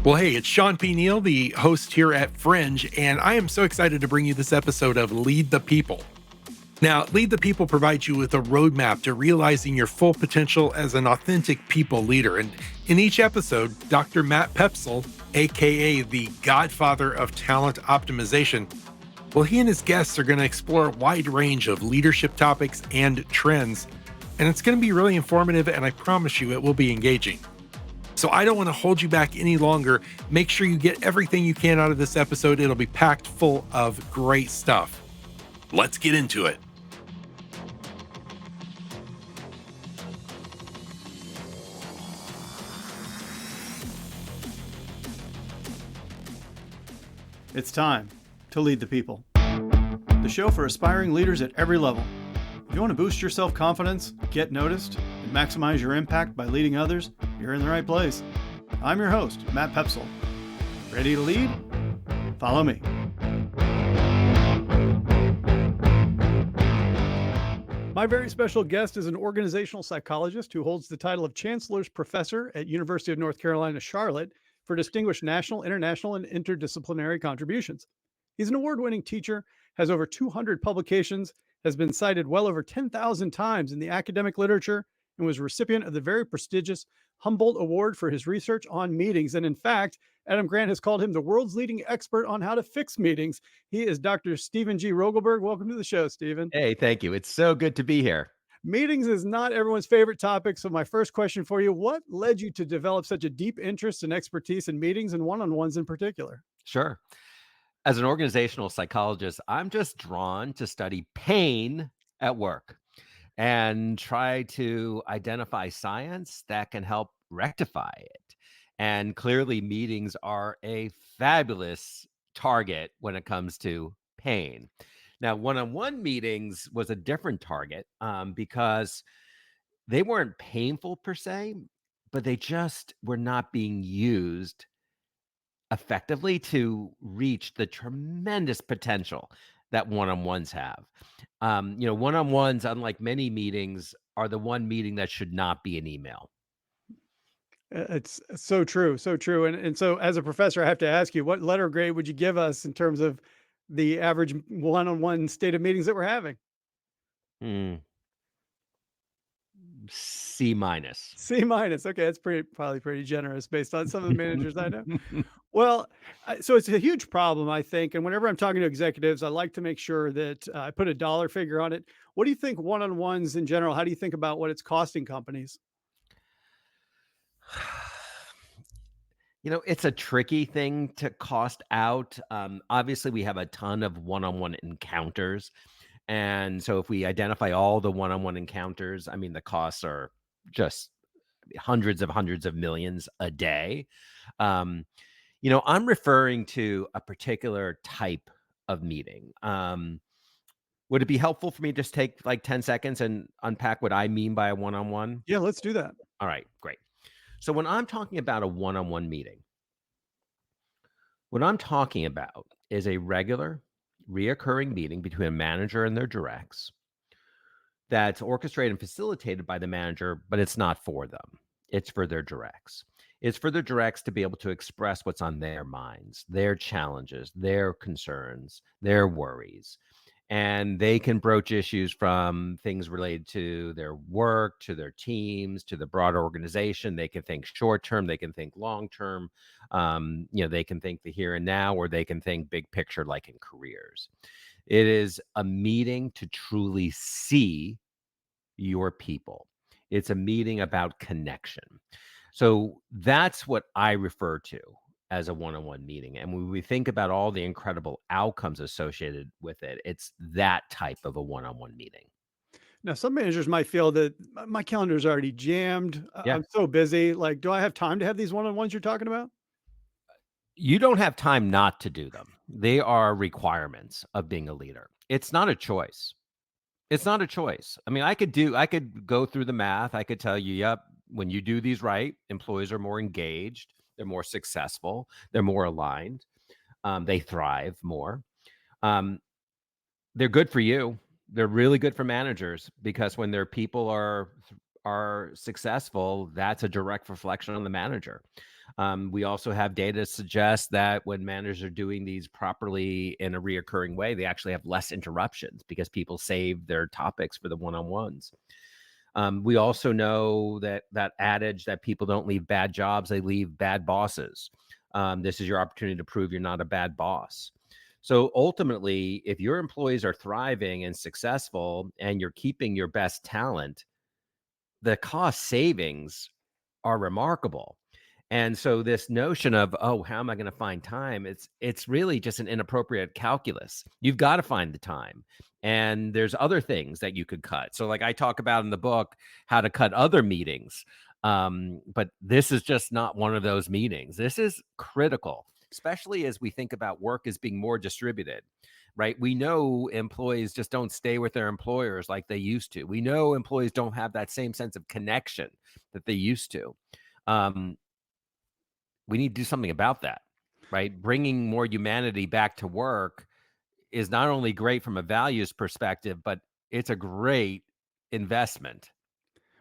Well, hey, it's Sean P. Neal, the host here at Fringe, and I am so excited to bring you this episode of Lead the People. Now, Lead the People provides you with a roadmap to realizing your full potential as an authentic people leader. And in each episode, Dr. Matt Pepsel, aka the godfather of talent optimization, well, he and his guests are going to explore a wide range of leadership topics and trends. And it's going to be really informative, and I promise you it will be engaging. So I don't want to hold you back any longer. Make sure you get everything you can out of this episode. It'll be packed full of great stuff. Let's get into it. It's time to Lead the People, the show for aspiring leaders at every level. If you want to boost your self-confidence, get noticed, and maximize your impact by leading others, you're in the right place. I'm your host, Matt Pepsel. Ready to lead? Follow me. My very special guest is an organizational psychologist who holds the title of Chancellor's Professor at University of North Carolina, Charlotte for distinguished national, international, and interdisciplinary contributions. He's an award-winning teacher, has over 200 publications, has been cited well over 10,000 times in the academic literature, and was recipient of the very prestigious Humboldt Award for his research on meetings. And in fact, Adam Grant has called him the world's leading expert on how to fix meetings. He is Dr. Stephen G. Rogelberg. Welcome to the show, Stephen. Hey, thank you. It's so good to be here. Meetings is not everyone's favorite topic. So my first question for you, what led you to develop such a deep interest and expertise in meetings and one-on-ones in particular? Sure. As an organizational psychologist, I'm just drawn to study pain at work and try to identify science that can help rectify it. And clearly, meetings are a fabulous target when it comes to pain. Now, one-on-one meetings was a different target because they weren't painful per se, but they just were not being used effectively to reach the tremendous potential that one-on-ones have. One-on-ones, unlike many meetings, are the one meeting that should not be an email. It's so true, so true. And so as a professor, I have to ask you, what letter grade would you give us in terms of the average one-on-one state of meetings that we're having? C minus. C minus. Okay, that's probably pretty generous based on some of the managers I know. Well, so it's a huge problem, I think. And whenever I'm talking to executives, I like to make sure that I put a dollar figure on it. What do you think one-on-ones in general? How do you think about what it's costing companies? It's a tricky thing to cost out. Obviously, we have a ton of one-on-one encounters. And so if we identify all the one-on-one encounters, I mean, the costs are just hundreds of millions a day. I'm referring to a particular type of meeting. Would it be helpful for me to just take like 10 seconds and unpack what I mean by a one-on-one? Yeah, let's do that. All right, great. So when I'm talking about a one-on-one meeting, what I'm talking about is a regular, reoccurring meeting between a manager and their directs that's orchestrated and facilitated by the manager, but it's not for them. It's for their directs. It's for their directs to be able to express what's on their minds, their challenges, their concerns, their worries. And they can broach issues from things related to their work, to their teams, to the broader organization. They can think short term, they can think long term. They can think the here and now, or they can think big picture, like in careers. It is a meeting to truly see your people. It's a meeting about connection. So that's what I refer to as a one-on-one meeting. And when we think about all the incredible outcomes associated with it, it's that type of a one-on-one meeting. Now, some managers might feel that my calendar is already jammed. Yeah. I'm so busy. Like, do I have time to have these one-on-ones you're talking about? You don't have time not to do them. They are requirements of being a leader. It's not a choice. It's not a choice. I mean, I could go through the math. I could tell you, yep, when you do these right, employees are more engaged, they're more successful, they're more aligned, they thrive more. They're good for you. They're really good for managers because when their people are successful, that's a direct reflection on the manager. We also have data to suggest that when managers are doing these properly in a reoccurring way, they actually have less interruptions because people save their topics for the one-on-ones. We also know that that adage that people don't leave bad jobs, they leave bad bosses. This is your opportunity to prove you're not a bad boss. So ultimately, if your employees are thriving and successful and you're keeping your best talent, the cost savings are remarkable. And so this notion of, oh, how am I going to find time? It's really just an inappropriate calculus. You've got to find the time. And there's other things that you could cut. So like I talk about in the book how to cut other meetings. But this is just not one of those meetings. This is critical, especially as we think about work as being more distributed, right? We know employees just don't stay with their employers like they used to. We know employees don't have that same sense of connection that they used to. Um, we need to do something about that, right? Bringing more humanity back to work is not only great from a values perspective, but it's a great investment.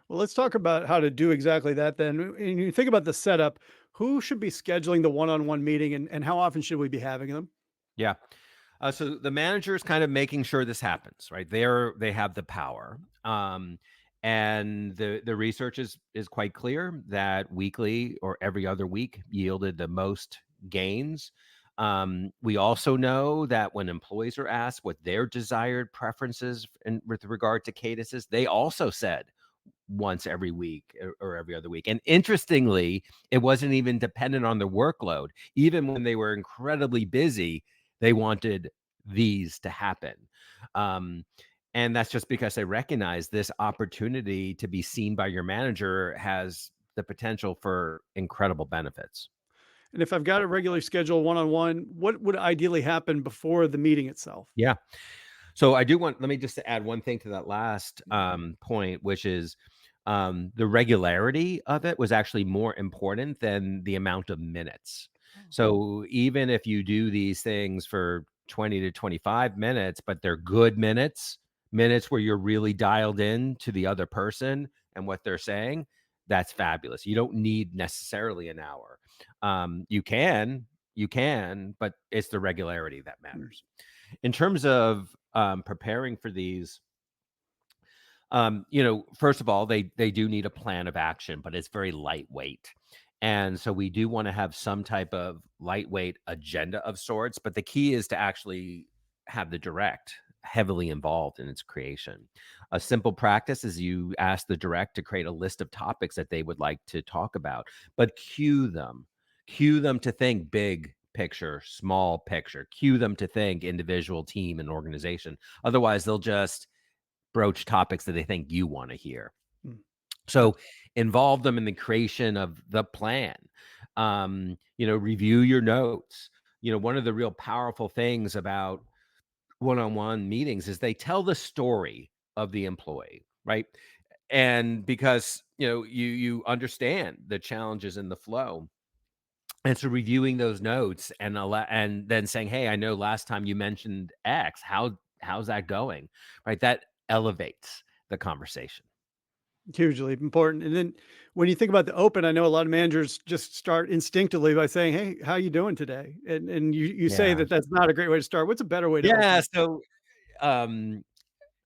Well, let's talk about how to do exactly that then. When you think about the setup, who should be scheduling the one-on-one meeting and how often should we be having them? Yeah. So the manager is kind of making sure this happens, right? They have the power, and the research is quite clear that weekly or every other week yielded the most gains. We also know that when employees are asked what their desired preferences with regard to cadences, they also said once every week or every other week. And interestingly, it wasn't even dependent on their workload. Even when they were incredibly busy, they wanted these to happen. Um, and that's just because they recognize this opportunity to be seen by your manager has the potential for incredible benefits. And if I've got a regularly scheduled one-on-one, what would ideally happen before the meeting itself? Yeah. So I do want let me just add one thing to that last point, which is the regularity of it was actually more important than the amount of minutes. So even if you do these things for 20 to 25 minutes, but they're good minutes, minutes where you're really dialed in to the other person and what they're saying, that's fabulous. You don't need necessarily an hour. You can, but it's the regularity that Mm. matters. In terms of preparing for these, first of all, they do need a plan of action, but it's very lightweight. And so we do want to have some type of lightweight agenda of sorts, but the key is to actually have the direct heavily involved in its creation. A simple practice is you ask the direct to create a list of topics that they would like to talk about, but cue them to think big picture, small picture, cue them to think individual, team, and organization. Otherwise, they'll just broach topics that they think you want to hear. Mm. So involve them in the creation of the plan. Review your notes. One of the real powerful things about one-on-one meetings is they tell the story of the employee, right? And because you understand the challenges in the flow. And so reviewing those notes and then saying, "Hey, I know last time you mentioned X. How's that going?" Right? That elevates the conversation. Hugely important. And then when you think about the open, I know a lot of managers just start instinctively by saying, "Hey, how you doing today?" And you say Yeah. that that's not a great way to start. What's a better way to Yeah, open? so, um,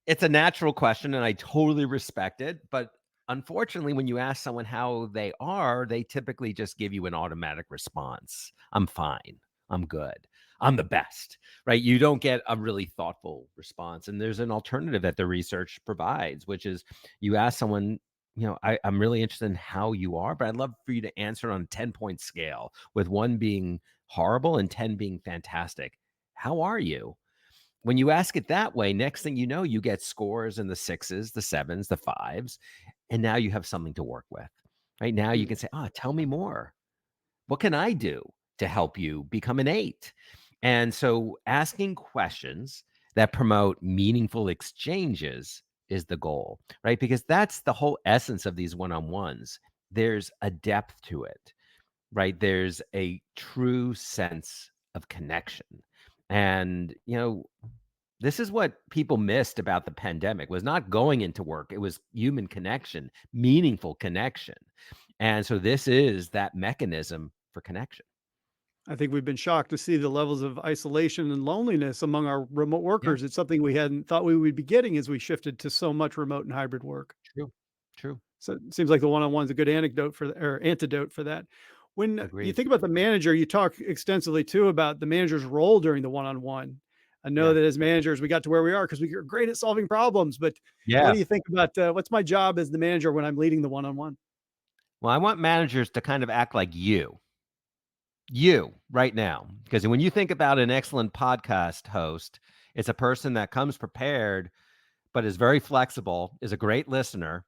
it's a natural question, and I totally respect it, but unfortunately, when you ask someone how they are, they typically just give you an automatic response. "I'm fine. I'm good. I'm the best." Right? You don't get a really thoughtful response, and there's an alternative that the research provides, which is you ask someone, I'm really interested in how you are, but I'd love for you to answer on a 10-point scale, with 1 being horrible and 10 being fantastic. How are you?" When you ask it that way, next thing you know, you get scores in the 6s, the 7s, the 5s, and now you have something to work with. Right now you Mm. can say, "Oh, tell me more. What can I do to help you become an 8?" And so asking questions that promote meaningful exchanges is the goal, right? Because that's the whole essence of these one-on-ones. There's a depth to it, right? There's a true sense of connection. And, this is what people missed about the pandemic was not going into work. It was human connection, meaningful connection. And so this is that mechanism for connection. I think we've been shocked to see the levels of isolation and loneliness among our remote Yeah, workers. It's something we hadn't thought we would be getting as we shifted to so much remote and hybrid work. true. True. So it seems like the one-on-one is a good anecdote for or antidote for that. When you Agreed. think about the manager, you talk extensively too about the manager's role during the one-on-one. I know Yeah. that as managers, we got to where we are because we are great at solving problems. But what Yeah. do you think about what's my job as the manager when I'm leading the one-on-one? Well, I want managers to kind of act like you right now. Because when you think about an excellent podcast host, it's a person that comes prepared, but is very flexible, is a great listener,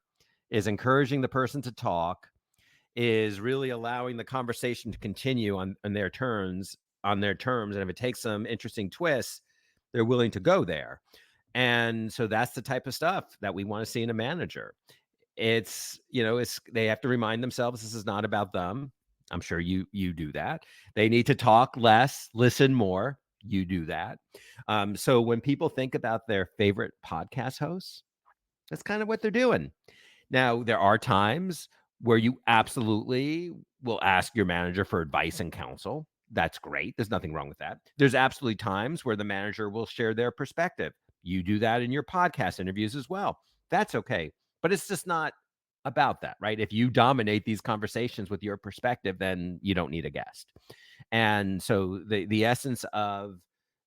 is encouraging the person to talk, is really allowing the conversation to continue on their terms, on their terms. And if it takes some interesting twists, they're willing to go there. And so that's the type of stuff that we want to see in a manager. It's they have to remind themselves this is not about them. I'm sure you do that. They need to talk less, listen more. You do that. So when people think about their favorite podcast hosts, that's kind of what they're doing. Now, there are times where you absolutely will ask your manager for advice and counsel. That's great. There's nothing wrong with that. There's absolutely times where the manager will share their perspective. You do that in your podcast interviews as well. That's okay. But it's just not about that, right? If you dominate these conversations with your perspective, then you don't need a guest. And so the essence of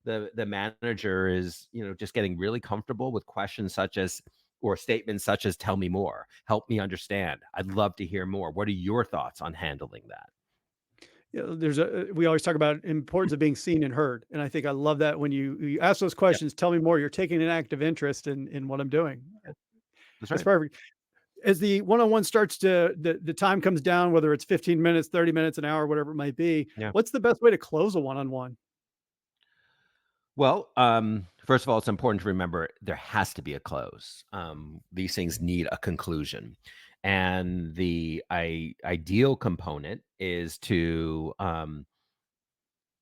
the manager is, just getting really comfortable with questions such as, or statements such as, tell me more, help me understand, I'd love to hear more, what are your thoughts on handling that? We always talk about importance of being seen and heard, and I think I love that when you ask those Yeah, questions. Tell me more. You're taking an active interest in what I'm doing. that's That's right. perfect. As the one-on-one starts to the time comes down, whether it's 15 minutes, 30 minutes, an hour, whatever it might be, Yeah. what's the best way to close a one-on-one? Well, first of all, it's important to remember there has to be a close. These things need a conclusion. And the ideal component is to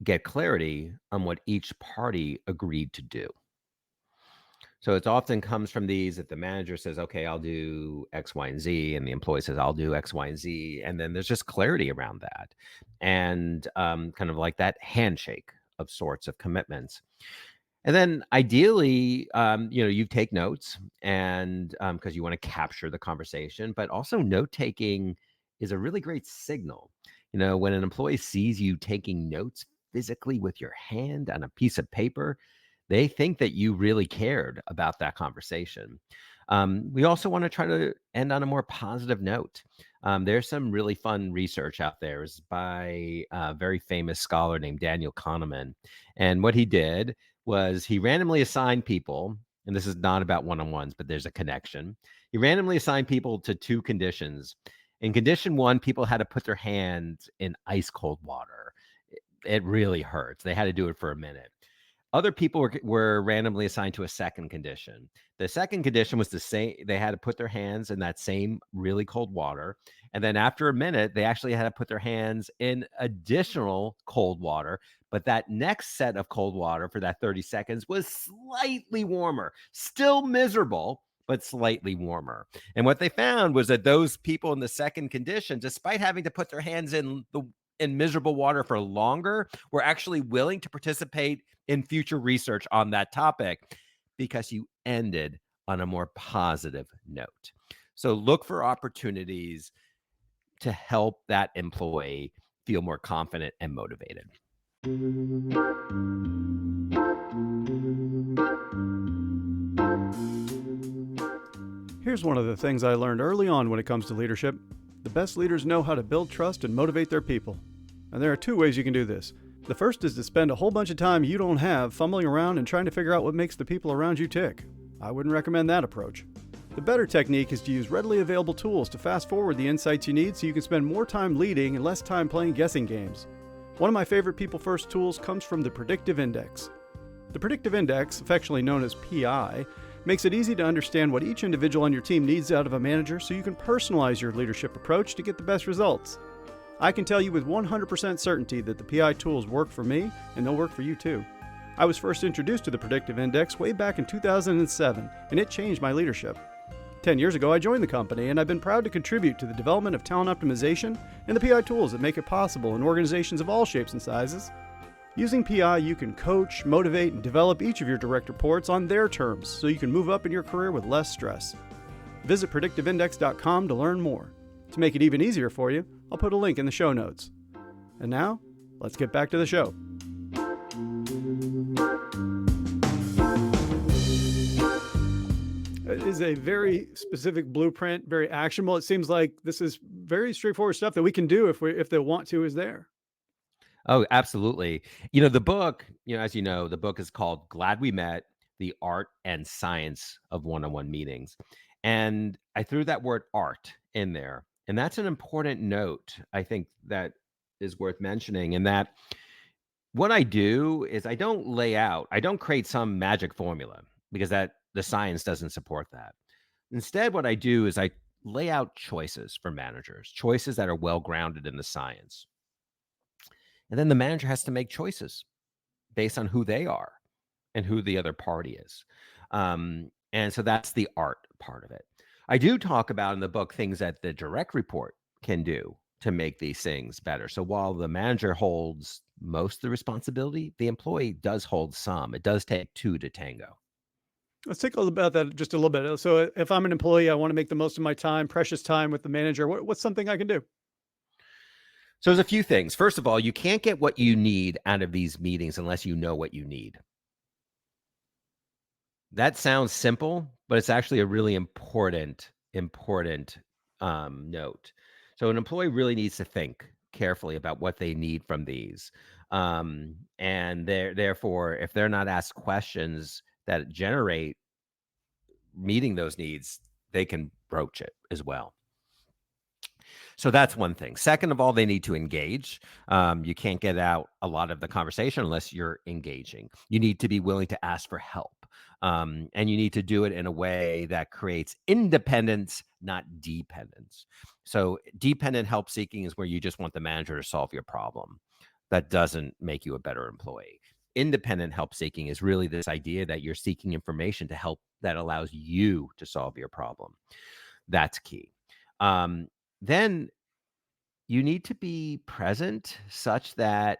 get clarity on what each party agreed to do. So it often comes from these that the manager says, okay, I'll do X, Y, and Z. And the employee says, I'll do X, Y, and Z. And then there's just clarity around that. And kind of like that handshake of sorts of commitments. And then ideally, you take notes and because you want to capture the conversation, but also note taking is a really great signal. When an employee sees you taking notes physically with your hand on a piece of paper, they think that you really cared about that conversation. We also want to try to end on a more positive note. There's some really fun research out there. It's by a very famous scholar named Daniel Kahneman. And what he did was he randomly assigned people, and this is not about one-on-ones, but there's a connection. He randomly assigned people to two conditions. In condition one, people had to put their hands in ice cold water. It really hurts. They had to do it for a minute. Other people were randomly assigned to a second condition. The second condition was the same. They had to put their hands in that same really cold water. And then after a minute, they actually had to put their hands in additional cold water. But that next set of cold water for that 30 seconds was slightly warmer, still miserable, but slightly warmer. And what they found was that those people in the second condition, despite having to put their hands in miserable water for longer, were actually willing to participate in future research on that topic because you ended on a more positive note. So look for opportunities to help that employee feel more confident and motivated. Here's one of the things I learned early on when it comes to leadership. The best leaders know how to build trust and motivate their people. And there are two ways you can do this. The first is to spend a whole bunch of time you don't have fumbling around and trying to figure out what makes the people around you tick. I wouldn't recommend that approach. The better technique is to use readily available tools to fast forward the insights you need so you can spend more time leading and less time playing guessing games. One of my favorite people first tools comes from the Predictive Index. The Predictive Index, affectionately known as PI, makes it easy to understand what each individual on your team needs out of a manager so you can personalize your leadership approach to get the best results. I can tell you with 100% certainty that the PI tools work for me and they'll work for you too. I was first introduced to the Predictive Index way back in 2007 and it changed my leadership. 10 years ago, I joined the company, and I've been proud to contribute to the development of talent optimization and the PI tools that make it possible in organizations of all shapes and sizes. Using PI, you can coach, motivate, and develop each of your direct reports on their terms so you can move up in your career with less stress. Visit predictiveindex.com to learn more. To make it even easier for you, I'll put a link in the show notes. And now, let's get back to the show. It is a very specific blueprint, very actionable. It seems like this is very straightforward stuff that we can do if the want to is there. Oh, absolutely. The book, as you know, the book is called Glad We Met: The Art and Science of One-on-One Meetings. And I threw that word art in there. And that's an important note, I think, that is worth mentioning. And that what I do is I don't create some magic formula, because the science doesn't support that. Instead, what I do is I lay out choices for managers, choices that are well grounded in the science. And then the manager has to make choices based on who they are and who the other party is. And so that's the art part of it. I do talk about in the book things that the direct report can do to make these things better. So while the manager holds most of the responsibility, the employee does hold some. It does take two to tango. Let's take a little about that just a little bit. So if I'm an employee, I want to make the most of my time, precious time with the manager. What's something I can do? So there's a few things. First of all, you can't get what you need out of these meetings unless you know what you need. That sounds simple, but it's actually a really important note. So an employee really needs to think carefully about what they need from these. And therefore, if they're not asked questions that generate meeting those needs, they can broach it as well. So that's one thing. Second of all, they need to engage. You can't get out a lot of the conversation unless you're engaging. You need to be willing to ask for help. And you need to do it in a way that creates independence, not dependence. So dependent help seeking is where you just want the manager to solve your problem. That doesn't make you a better employee. Independent help seeking is really this idea that you're seeking information to help that allows you to solve your problem. That's key. Then you need to be present such that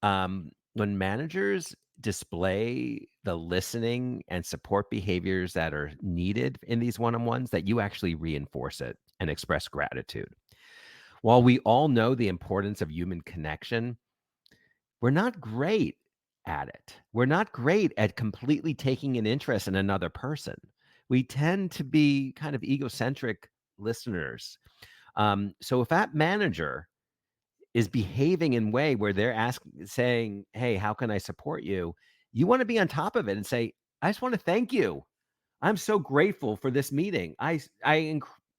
when managers display the listening and support behaviors that are needed in these one-on-ones, that you actually reinforce it and express gratitude. While we all know the importance of human connection, we're not great at it. We're not great at completely taking an interest in another person. We tend to be kind of egocentric listeners. So if that manager is behaving in a way where they're saying, hey, how can I support you? You want to be on top of it and say, I just want to thank you. I'm so grateful for this meeting. I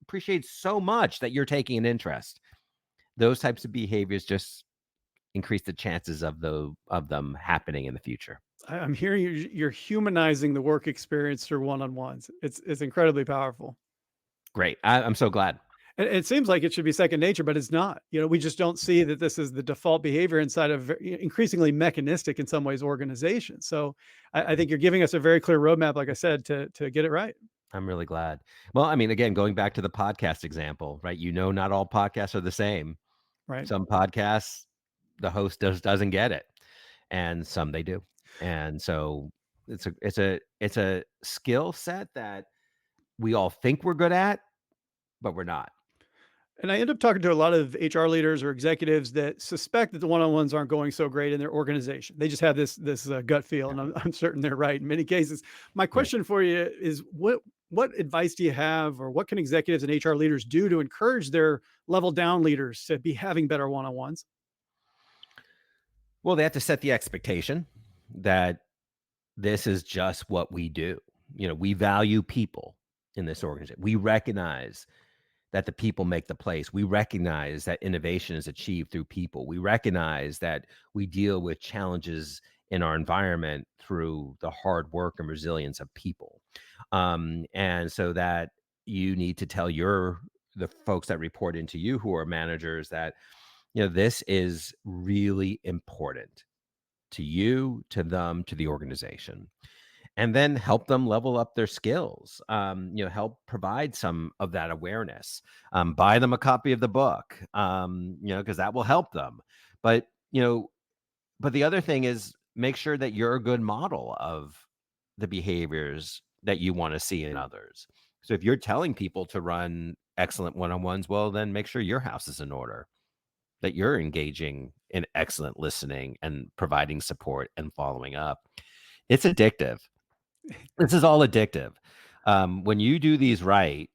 appreciate so much that you're taking an interest. Those types of behaviors just increase the chances of them happening in the future. I'm hearing you're humanizing the work experience through one-on-ones. It's incredibly powerful. Great. I'm so glad. And it seems like it should be second nature, but it's not. We just don't see that this is the default behavior inside of increasingly mechanistic, in some ways, organizations. So I think you're giving us a very clear roadmap, like I said, to get it right. I'm really glad. Well, I mean, again, going back to the podcast example, right? Not all podcasts are the same. Right. Some podcasts, the host doesn't get it, and some they do. And so it's a skill set that we all think we're good at, but we're not. And I end up talking to a lot of HR leaders or executives that suspect that the one-on-ones aren't going so great in their organization. They just have this gut feel, and I'm certain they're right in many cases. My question for you is, what advice do you have, or what can executives and HR leaders do to encourage their level down leaders to be having better one-on-ones? Well, they have to set the expectation that this is just what we do. We value people in this organization. We recognize that the people make the place. We recognize that innovation is achieved through people. We recognize that we deal with challenges in our environment through the hard work and resilience of people. And so that you need to tell the folks that report into you, who are managers, that this is really important to you, to them, to the organization. and then help them level up their skills. Help provide some of that awareness. Buy them a copy of the book, because that will help them. But but the other thing is make sure that you're a good model of the behaviors that you want to see in others. So if you're telling people to run excellent one-on-ones, well, then make sure your house is in order, that you're engaging in excellent listening and providing support and following up. It's addictive. This is all addictive. When you do these right,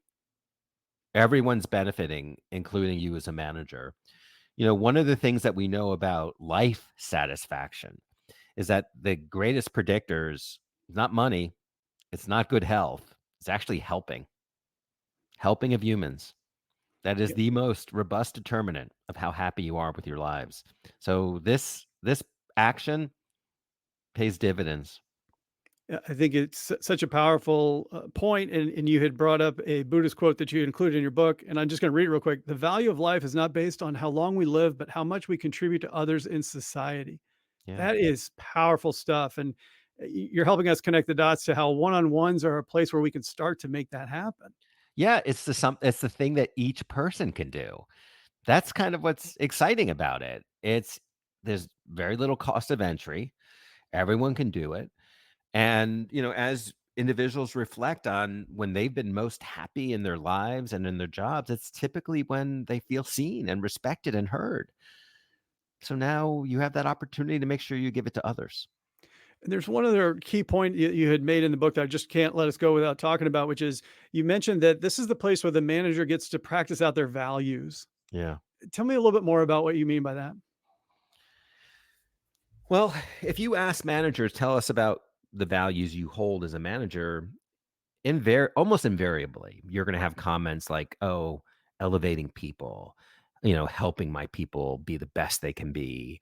everyone's benefiting, including you as a manager. One of the things that we know about life satisfaction is that the greatest predictors is not money, it's not good health, it's actually helping of humans. That is Yeah, the most robust determinant of how happy you are with your lives. So this action pays dividends. yeah, I think it's such a powerful point, and you had brought up a Buddhist quote that you included in your book, and I'm just going to read it real quick. The value of life is not based on how long we live, but how much we contribute to others in society. Yeah. That is powerful stuff, and you're helping us connect the dots to how one-on-ones are a place where we can start to make that happen. Yeah, it's the thing that each person can do. That's kind of what's exciting about it. There's very little cost of entry. Everyone can do it. And, as individuals reflect on when they've been most happy in their lives and in their jobs, it's typically when they feel seen and respected and heard. So now you have that opportunity to make sure you give it to others. And there's one other key point you had made in the book that I just can't let us go without talking about, which is you mentioned that this is the place where the manager gets to practice out their values. Yeah. Tell me a little bit more about what you mean by that. Well, if you ask managers, tell us about the values you hold as a manager, almost invariably, you're going to have comments like, "Oh, elevating people, helping my people be the best they can be,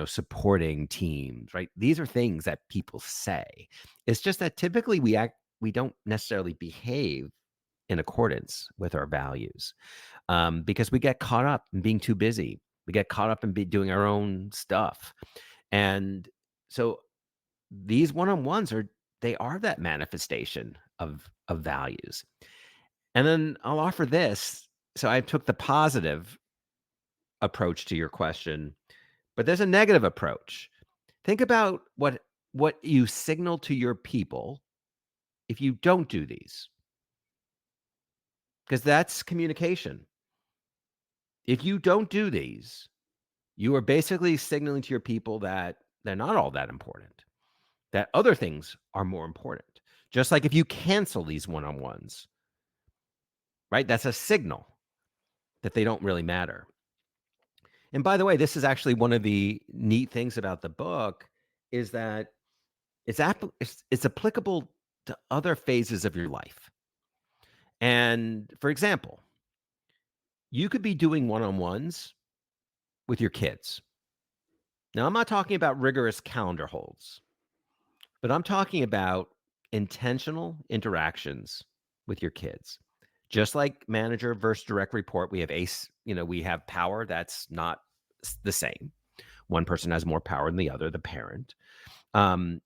supporting teams." Right? These are things that people say. It's just that typically we don't necessarily behave in accordance with our values, because we get caught up in being too busy. We get caught up in doing our own stuff, and so these one-on-ones are that manifestation of values. And then I'll offer this. So I took the positive approach to your question, but there's a negative approach. Think about what you signal to your people if you don't do these, because that's communication. If you don't do these, you are basically signaling to your people that they're not all that important, that other things are more important. Just like if you cancel these one-on-ones, right? That's a signal that they don't really matter. And by the way, this is actually one of the neat things about the book is that it's applicable to other phases of your life. And for example, you could be doing one-on-ones with your kids. Now, I'm not talking about rigorous calendar holds, but I'm talking about intentional interactions with your kids. Just like manager versus direct report, we have ACE, we have power that's not the same. One person has more power than the other, the parent. Um,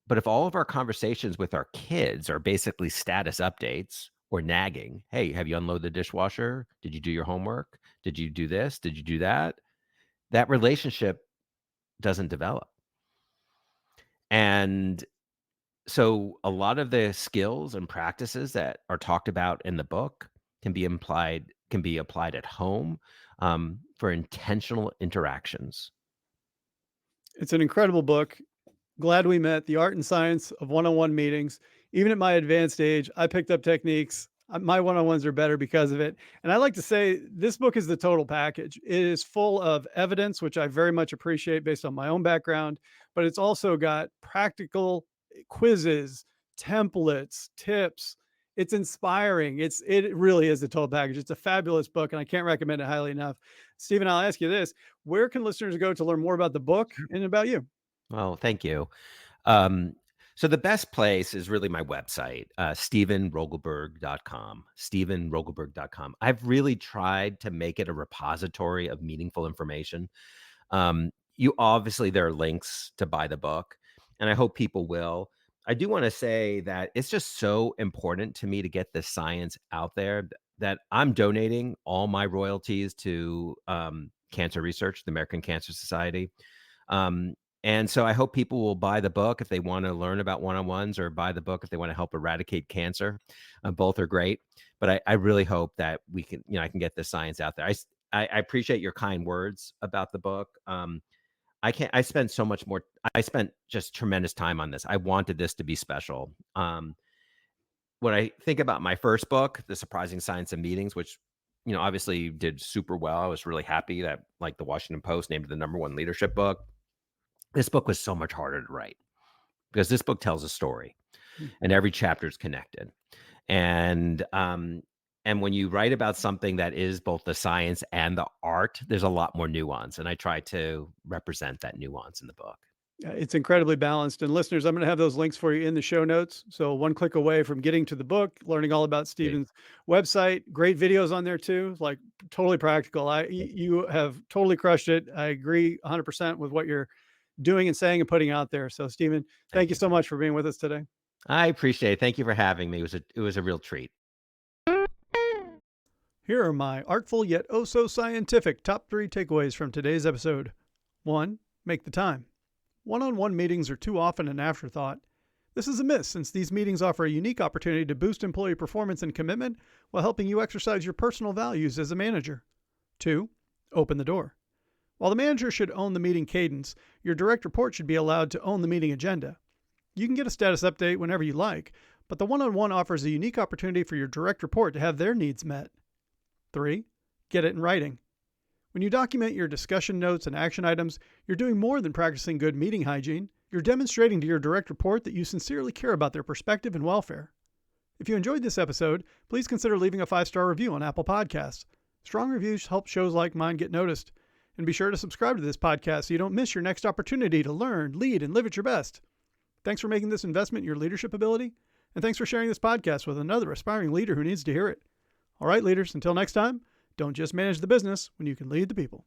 but if all of our conversations with our kids are basically status updates or nagging, hey, have you unloaded the dishwasher? Did you do your homework? Did you do this? Did you do that? That relationship doesn't develop. And so a lot of the skills and practices that are talked about in the book can be applied at home, for intentional interactions. It's an incredible book. Glad we met. The art and science of one-on-one meetings. Even at my advanced age, I picked up techniques. My one-on-ones are better because of it. And I like to say this book is the total package. It is full of evidence, which I very much appreciate based on my own background, but it's also got practical quizzes, templates, tips. It's inspiring. It really is the total package. It's a fabulous book, and I can't recommend it highly enough. Stephen, I'll ask you this: where can listeners go to learn more about the book and about you? Oh, thank you. Um, so the best place is really my website, stephenrogelberg.com, stephenrogelberg.com. I've really tried to make it a repository of meaningful information. There are links to buy the book, and I hope people will. I do want to say that it's just so important to me to get the science out there that I'm donating all my royalties to cancer research, the American Cancer Society. Um, and so I hope people will buy the book if they want to learn about one-on-ones, or buy the book if they want to help eradicate cancer. Both are great, but I really hope that we can, I can get the science out there. I appreciate your kind words about the book. I can't. I spent so much more. I spent just tremendous time on this. I wanted this to be special. When I think about my first book, The Surprising Science of Meetings, which obviously did super well. I was really happy that, like, the Washington Post named it the #1 leadership book. This book was so much harder to write because this book tells a story, Mm. and every chapter is connected. And when you write about something that is both the science and the art, there's a lot more nuance, and I try to represent that nuance in the book. It's incredibly balanced. And listeners, I'm going to have those links for you in the show notes. So one click away from getting to the book, learning all about Great. Stephen's website. Great videos on there too, like totally practical. You have totally crushed it. I agree 100% with what you're doing and saying and putting out there. So Stephen, thank Thank you you. so much for being with us today. I appreciate it. Thank you for having me. It was a real treat. Here are my artful yet oh so scientific top 3 takeaways from today's episode. 1. Make the time. One-on-one meetings are too often an afterthought. This is a miss, since these meetings offer a unique opportunity to boost employee performance and commitment while helping you exercise your personal values as a manager. 2. Open the door. While the manager should own the meeting cadence, your direct report should be allowed to own the meeting agenda. You can get a status update whenever you like, but the one-on-one offers a unique opportunity for your direct report to have their needs met. 3. Get it in writing. When you document your discussion notes and action items, you're doing more than practicing good meeting hygiene. You're demonstrating to your direct report that you sincerely care about their perspective and welfare. If you enjoyed this episode, please consider leaving a 5-star review on Apple Podcasts. Strong reviews help shows like mine get noticed. And be sure to subscribe to this podcast so you don't miss your next opportunity to learn, lead, and live at your best. Thanks for making this investment in your leadership ability, and thanks for sharing this podcast with another aspiring leader who needs to hear it. All right, leaders, until next time, don't just manage the business when you can lead the people.